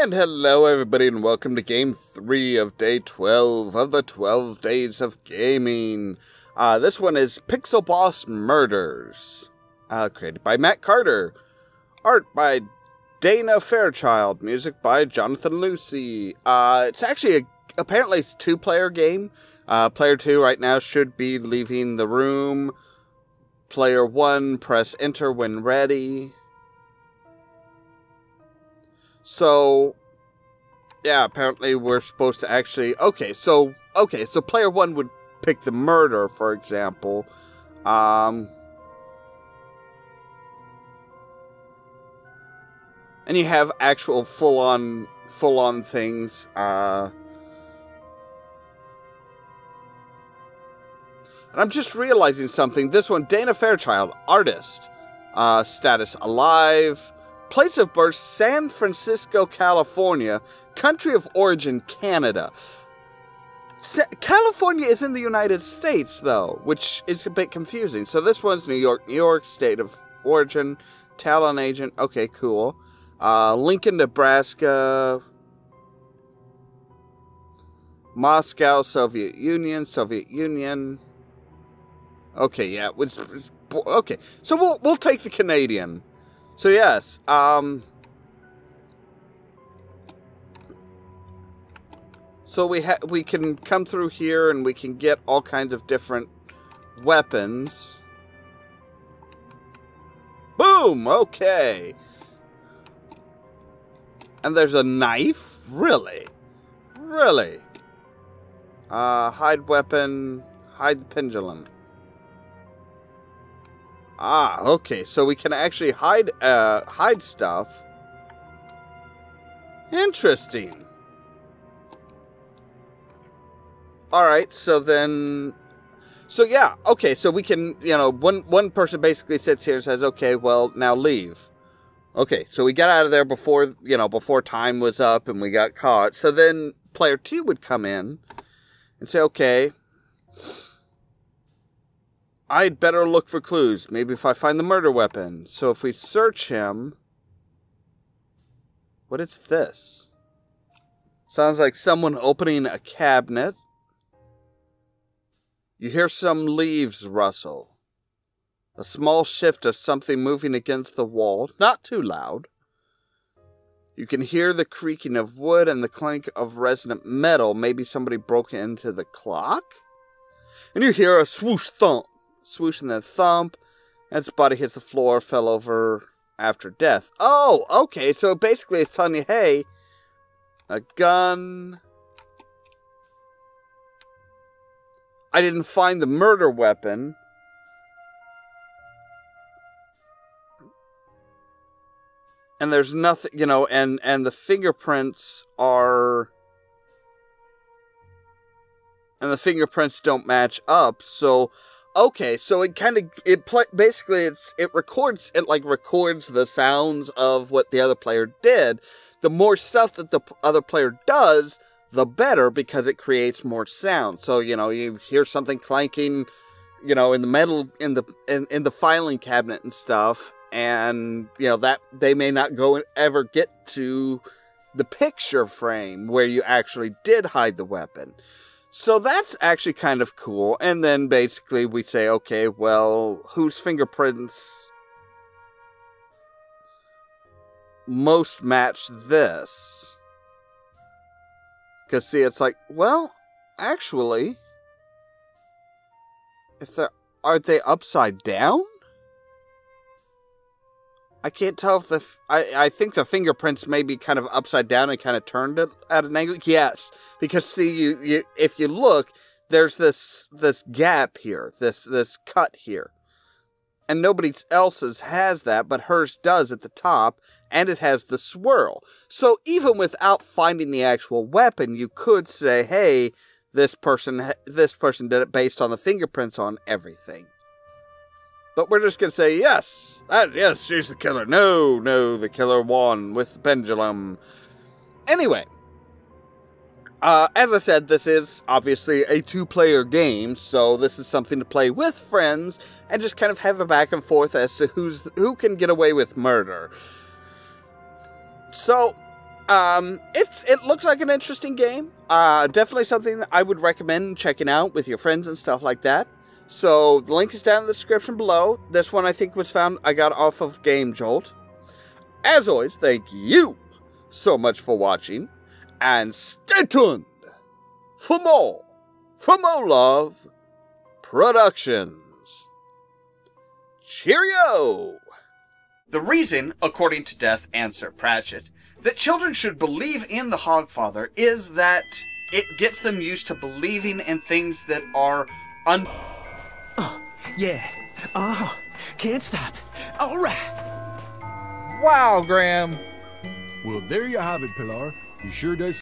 And hello everybody and welcome to game 3 of day 12 of the 12 days of gaming. This one is Pixelboss Murders. Created by Matt Carter. Art by Dana Fairchild. Music by Jonathan Lucy. It's actually, apparently it's a 2-player game. Player 2 right now should be leaving the room. Player 1, press enter when ready. So, yeah, apparently we're supposed to actually... Okay, so player 1 would pick the murder, for example. And you have actual full-on things. And I'm just realizing something. This one, Dana Fairchild, artist. Status alive. Place of birth, San Francisco, California. Country of origin, Canada. California is in the United States, though, which is a bit confusing. So this one's New York, New York, state of origin, talent agent. Okay, cool. Lincoln, Nebraska. Moscow, Soviet Union, Soviet Union. Okay, yeah, okay. So we'll take the Canadian. So yes, so we can come through here and we can get all kinds of different weapons. Boom! Okay. And there's a knife? Really? Really? Hide weapon, hide the pendulum. Ah, okay, so we can actually hide stuff. Interesting. Alright, so then... So yeah, okay, so we can, you know, one person basically sits here and says, okay, well, now leave. Okay, so we got out of there before, you know, before time was up and we got caught. So then player 2 would come in and say, okay... I'd better look for clues. Maybe if I find the murder weapon. So if we search him... What is this? Sounds like someone opening a cabinet. You hear some leaves rustle. A small shift of something moving against the wall. Not too loud. You can hear the creaking of wood and the clink of resonant metal. Maybe somebody broke into the clock? And you hear a swoosh thump. Swoosh and then thump, and its body hits the floor, fell over after death. Oh, okay, so basically it's telling you, hey, a gun. I didn't find the murder weapon. And there's nothing, you know, and the fingerprints are... And the fingerprints don't match up, so... Okay, so it kind of, basically it records the sounds of what the other player did. The more stuff that the other player does, the better, because it creates more sound. So, you know, you hear something clanking, you know, in the metal, in the filing cabinet and stuff, and, you know, that they may not ever get to the picture frame where you actually did hide the weapon. So that's actually kind of cool. And then basically we say, okay, well, whose fingerprints most match this? Because see, it's like, well, actually, aren't they upside down? I can't tell if I think the fingerprints may be kind of upside down and kind of turned it at an angle. Yes, because see, if you look, there's this gap here, this cut here, and nobody else's has that, but hers does at the top, and it has the swirl. So even without finding the actual weapon, you could say, hey, this person did it based on the fingerprints on everything. But we're just going to say, yes, yes, she's the killer. No, the killer won with the pendulum. Anyway, as I said, this is obviously a 2-player game, so this is something to play with friends and just kind of have a back and forth as to who can get away with murder. So, It looks like an interesting game. Definitely something that I would recommend checking out with your friends and stuff like that. So the link is down in the description below. This one I think I got off of Game Jolt. As always, thank you so much for watching, and stay tuned for more from Ollamh Productions. Cheerio! The reason, according to Death and Sir Pratchett, that children should believe in the Hogfather is that it gets them used to believing in things that are Oh, yeah. Oh, can't stop. All right. Wow, Graham. Well, there you have it, Pilar. You sure does